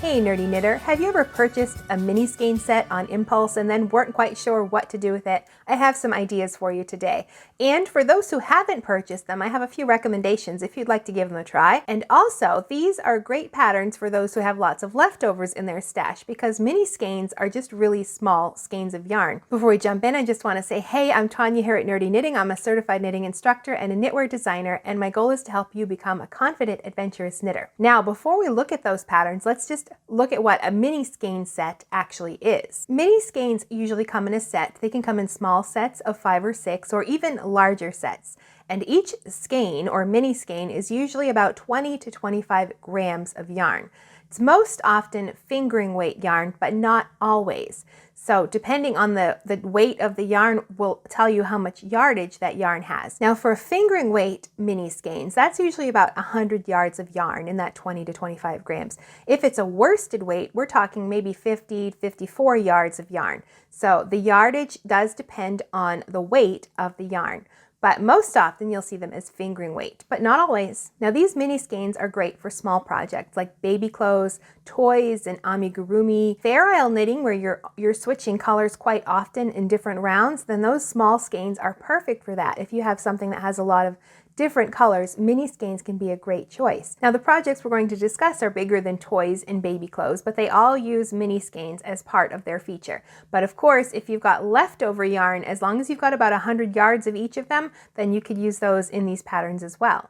Hey nerdy knitter, have you ever purchased a mini skein set on impulse and then weren't quite sure what to do with it? I have some ideas for you today. And for those who haven't purchased them, I have a few recommendations if you'd like to give them a try. And also, these are great patterns for those who have lots of leftovers in their stash because mini skeins are just really small skeins of yarn. Before we jump in, I just want to say, hey, I'm Tanya here at Nerdy Knitting. I'm a certified knitting instructor and a knitwear designer, and my goal is to help you become a confident, adventurous knitter. Now, before we look at those patterns, let's just look at what a mini skein set actually is. Mini skeins usually come in a set. They can come in small sets of 5 or 6 or even larger sets. And each skein or mini skein is usually about 20 to 25 grams of yarn. It's most often fingering weight yarn, but not always. So depending on the weight of the yarn will tell you how much yardage that yarn has. Now for fingering weight mini skeins, that's usually about 100 yards of yarn in that 20 to 25 grams. If it's a worsted weight, we're talking maybe 50, 54 yards of yarn. So the yardage does depend on the weight of the yarn. But most often you'll see them as fingering weight, but not always. Now these mini skeins are great for small projects like baby clothes, toys, and amigurumi. Sterile knitting where you're switching colors quite often in different rounds, then those small skeins are perfect for that. If you have something that has a lot of different colors, mini skeins can be a great choice. Now the projects we're going to discuss are bigger than toys and baby clothes, but they all use mini skeins as part of their feature. But of course, if you've got leftover yarn, as long as you've got about 100 yards of each of them, then you could use those in these patterns as well.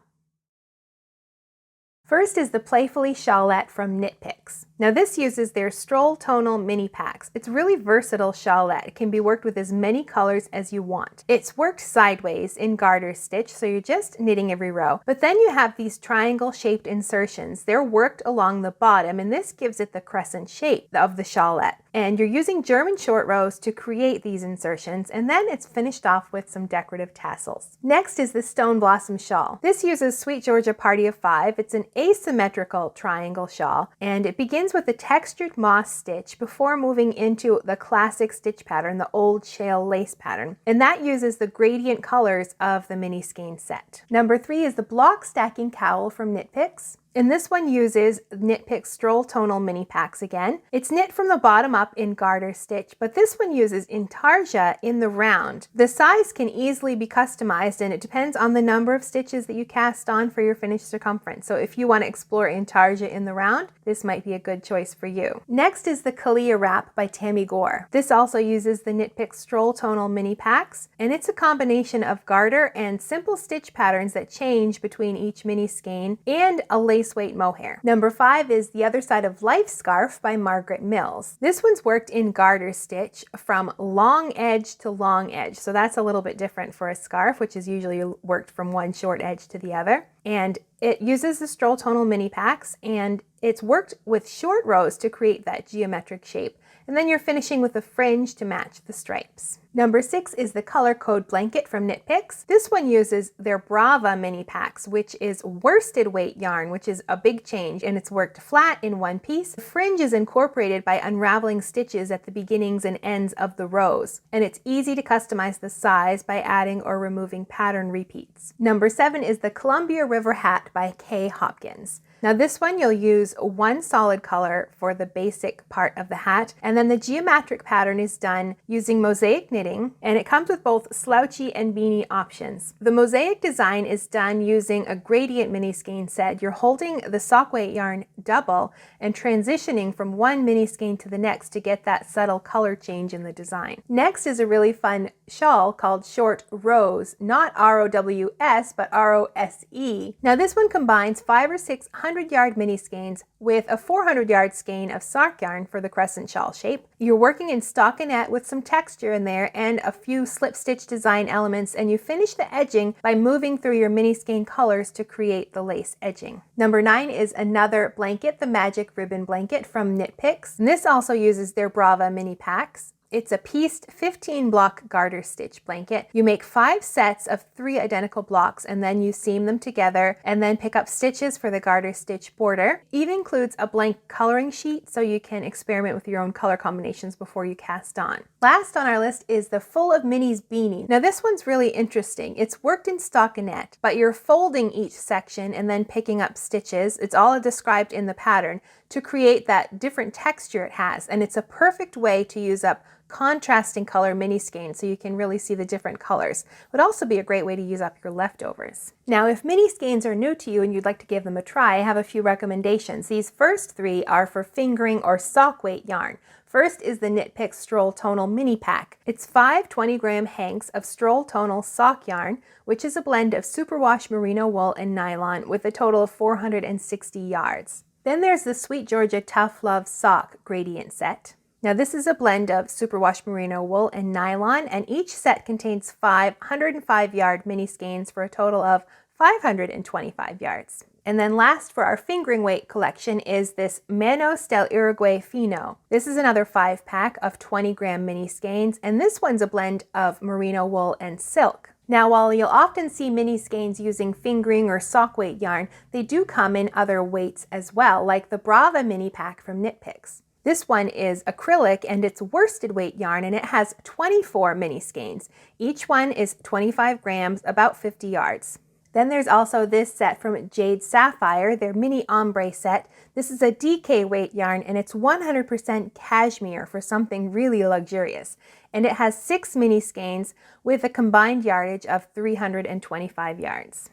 First is the Playfully Shawlette from Knit Picks. Now this uses their Stroll Tonal mini packs. It's really versatile shawlette. It can be worked with as many colors as you want. It's worked sideways in garter stitch, so you're just knitting every row. But then you have these triangle shaped insertions. They're worked along the bottom, and this gives it the crescent shape of the shawlette. And you're using German short rows to create these insertions, and then it's finished off with some decorative tassels. Next is the Stone Blossom Shawl. This uses Sweet Georgia Party of 5. It's an asymmetrical triangle shawl, and it begins with a textured moss stitch before moving into the classic stitch pattern, the old shale lace pattern, and that uses the gradient colors of the mini skein set. Number 3 is the Block Stacking Cowl from Knit Picks. And this one uses Knit Picks Stroll Tonal mini packs again. It's knit from the bottom up in garter stitch, but this one uses intarsia in the round. The size can easily be customized, and it depends on the number of stitches that you cast on for your finished circumference. So if you want to explore intarsia in the round, this might be a good choice for you. Next is the Kaliya Wrap by Tammy Gore. This also uses the Knit Picks Stroll Tonal mini packs, and it's a combination of garter and simple stitch patterns that change between each mini skein and a lace weight mohair. Number 5 is The Other Side of Life Scarf by Margaret Mills. This one's worked in garter stitch from long edge to long edge. So that's a little bit different for a scarf, which is usually worked from one short edge to the other. And it uses the Stroll Tonal mini packs, and it's worked with short rows to create that geometric shape. And then you're finishing with a fringe to match the stripes. Number 6 is the Color Code Blanket from Knit Picks. This one uses their Brava mini packs, which is worsted weight yarn, which is a big change, and it's worked flat in one piece. The fringe is incorporated by unraveling stitches at the beginnings and ends of the rows, and it's easy to customize the size by adding or removing pattern repeats. Number 7 is the Columbia River Hat by Kay Hopkins. Now this one you'll use one solid color for the basic part of the hat, and then the geometric pattern is done using mosaic knitting, and it comes with both slouchy and beanie options. The mosaic design is done using a gradient mini skein set. You're holding the sock weight yarn double and transitioning from one mini skein to the next to get that subtle color change in the design. Next is a really fun shawl called Short Rose, not R-O-W-S, but R-O-S-E. Now this one combines 5 or 6 100-yard mini skeins with a 400-yard skein of sock yarn for the crescent shawl shape. You're working in stockinette with some texture in there and a few slip stitch design elements, and you finish the edging by moving through your mini skein colors to create the lace edging. Number 9 is another blanket, the Magic Ribbon Blanket from Knit Picks. And this also uses their Brava mini packs. It's a pieced 15 block garter stitch blanket. You make 5 sets of 3 identical blocks and then you seam them together and then pick up stitches for the garter stitch border. It includes a blank coloring sheet so you can experiment with your own color combinations before you cast on. Last on our list is the Full of Minis beanie. Now this one's really interesting. It's worked in stockinette, but you're folding each section and then picking up stitches. It's all described in the pattern to create that different texture it has, and it's a perfect way to use up contrasting color mini skeins so you can really see the different colors. It would also be a great way to use up your leftovers. Now, if mini skeins are new to you and you'd like to give them a try, I have a few recommendations. These first 3 are for fingering or sock weight yarn. First is the Knit Picks Stroll Tonal Mini Pack. It's 5 20-gram hanks of Stroll Tonal sock yarn, which is a blend of superwash merino wool and nylon with a total of 460 yards. Then there's the Sweet Georgia Tough Love Sock Gradient Set. Now this is a blend of superwash merino wool and nylon, and each set contains 5 105-yard mini skeins for a total of 525 yards. And then last for our fingering weight collection is this Manos del Uruguay Fino. This is another 5-pack of 20-gram mini skeins, and this one's a blend of merino wool and silk. Now, while you'll often see mini skeins using fingering or sock weight yarn, they do come in other weights as well, like the Brava mini pack from Knit Picks. This one is acrylic and it's worsted weight yarn, and it has 24 mini skeins. Each one is 25 grams, about 50 yards. Then there's also this set from Jade Sapphire, their mini ombre set. This is a DK weight yarn and it's 100% cashmere for something really luxurious. And it has 6 mini skeins with a combined yardage of 325 yards.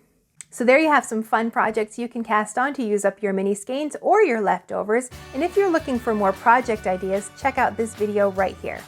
So there you have some fun projects you can cast on to use up your mini skeins or your leftovers. And if you're looking for more project ideas, check out this video right here.